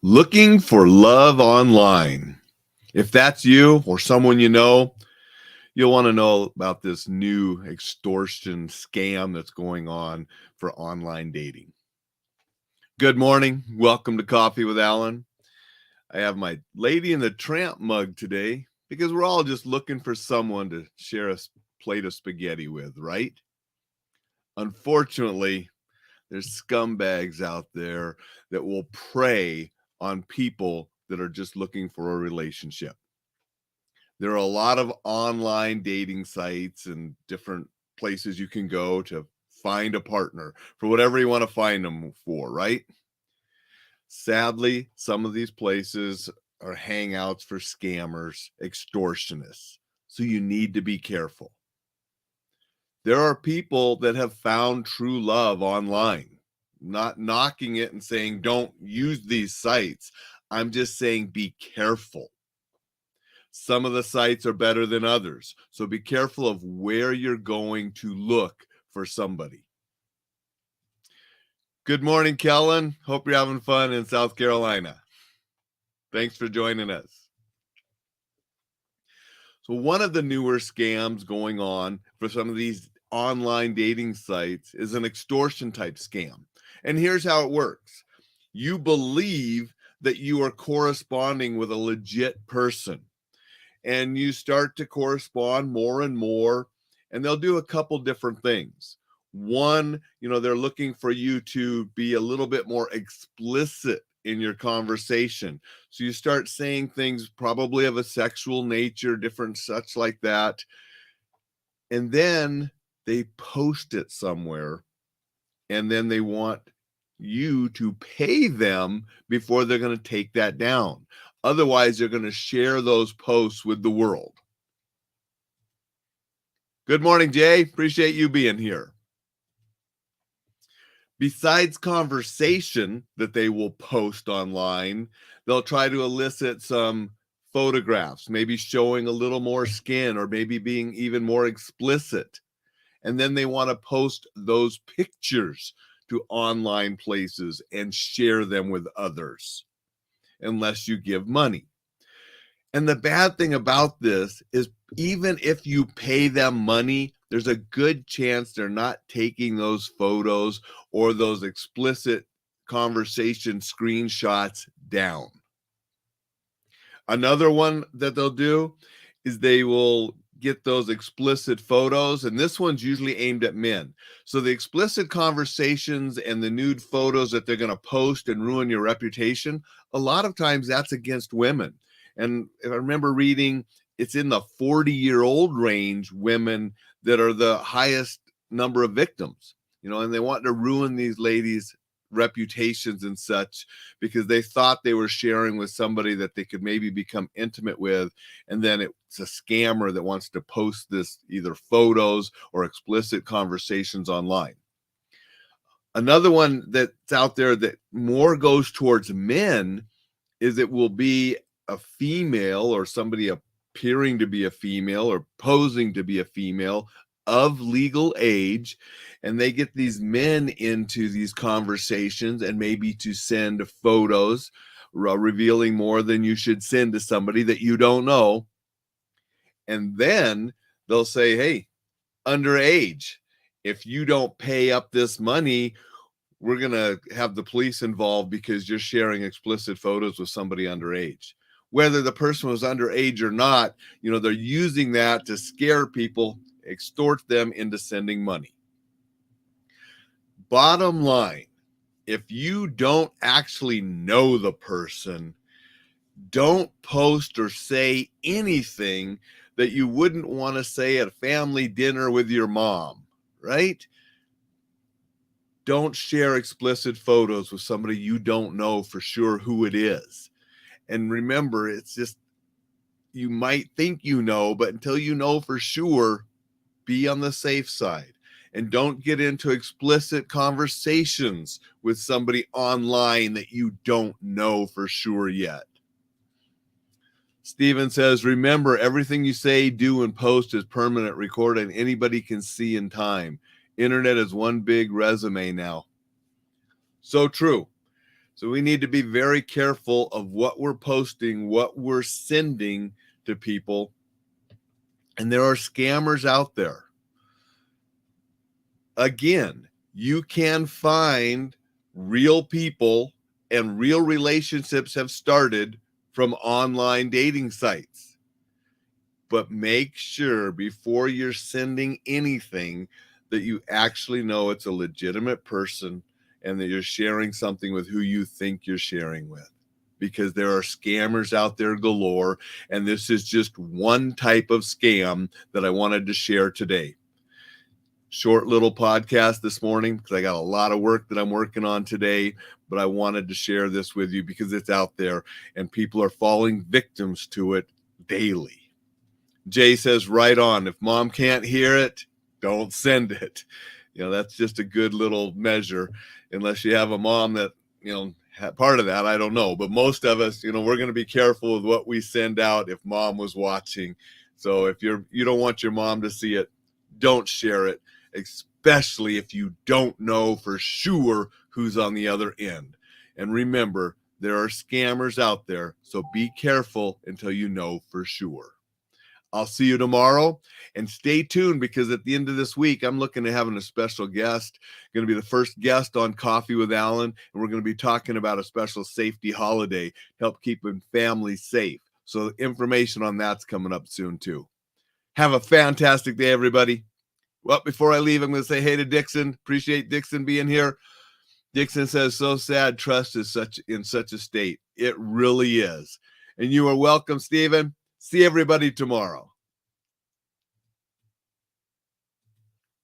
Looking for love online. If that's you or someone you know, you'll want to know about this new extortion scam that's going on for online dating. Good morning. Welcome to Coffee with Alain. I have my Lady in the Tramp mug today because we're all just looking for someone to share a plate of spaghetti with, right? Unfortunately, there's scumbags out there that will prey on people that are just looking for a relationship. There are a lot of online dating sites and different places you can go to find a partner for whatever you want to find them for, right? Sadly, some of these places are hangouts for scammers, extortionists. So you need to be careful. There are people that have found true love online, not knocking it and saying don't use these sites. I'm just saying be careful. Some of the sites are better than others. So be careful of where you're going to look for somebody. Good morning, Kellen. Hope you're having fun in South Carolina. Thanks for joining us. So one of the newer scams going on for some of these online dating sites is an extortion type scam. And here's how it works. You believe that you are corresponding with a legit person, and you start to correspond more and more, and they'll do a couple different things. One, they're looking for you to be a little bit more explicit in your conversation. So you start saying things probably of a sexual nature, different such like that. And then they post it somewhere, and then they want you to pay them before they're going to take that down. Otherwise, they're going to share those posts with the world. Good morning, Jay. Appreciate you being here. Besides conversation that they will post online, they'll try to elicit some photographs, maybe showing a little more skin or maybe being even more explicit. And then they want to post those pictures to online places and share them with others, unless you give money. And the bad thing about this is even if you pay them money, there's a good chance they're not taking those photos or those explicit conversation screenshots down. Another one that they'll do is they will get those explicit photos, and this one's usually aimed at men. So the explicit conversations and the nude photos that they're going to post and ruin your reputation, a lot of times that's against women. And if I remember reading, it's in the 40-year-old range, women that are the highest number of victims, and they want to ruin these ladies' reputations and such because they thought they were sharing with somebody that they could maybe become intimate with, and then it's a scammer that wants to post this either photos or explicit conversations online. Another one that's out there that more goes towards men is it will be a female or somebody appearing to be a female or posing to be a female of legal age, and they get these men into these conversations and maybe to send photos revealing more than you should send to somebody that you don't know. And then they'll say, hey, underage, if you don't pay up this money, we're going to have the police involved because you're sharing explicit photos with somebody underage. Whether the person was underage or not, they're using that to scare people, extort them into sending money. Bottom line, if you don't actually know the person, don't post or say anything that you wouldn't want to say at a family dinner with your mom, right? Don't share explicit photos with somebody you don't know for sure who it is. And remember, it's just, you might think but until you know for sure, be on the safe side. And don't get into explicit conversations with somebody online that you don't know for sure yet. Steven says, remember, everything you say, do, and post is permanent record and anybody can see in time. Internet is one big resume now. So true. So we need to be very careful of what we're posting, what we're sending to people. And there are scammers out there. Again, you can find real people and real relationships have started from online dating sites. But make sure before you're sending anything that you actually know it's a legitimate person and that you're sharing something with who you think you're sharing with, because there are scammers out there galore. And this is just one type of scam that I wanted to share today. Short little podcast this morning because I got a lot of work that I'm working on today, but I wanted to share this with you because it's out there and people are falling victims to it daily. Jay says, right on. If mom can't hear it, don't send it. That's just a good little measure, unless you have a mom that, part of that, I don't know. But most of us, we're going to be careful with what we send out if mom was watching. So if you don't want your mom to see it, don't share it, especially if you don't know for sure who's on the other end. And remember, there are scammers out there, so be careful until you know for sure. I'll see you tomorrow, and stay tuned because at the end of this week, I'm looking at having a special guest, going to be the first guest on Coffee with Alain, and we're going to be talking about a special safety holiday to help keeping families safe. So information on that's coming up soon too. Have a fantastic day, everybody. Well, before I leave, I'm going to say hey to Dixon. Appreciate Dixon being here. Dixon says, so sad trust is in such a state. It really is. And you are welcome, Stephen. See everybody tomorrow.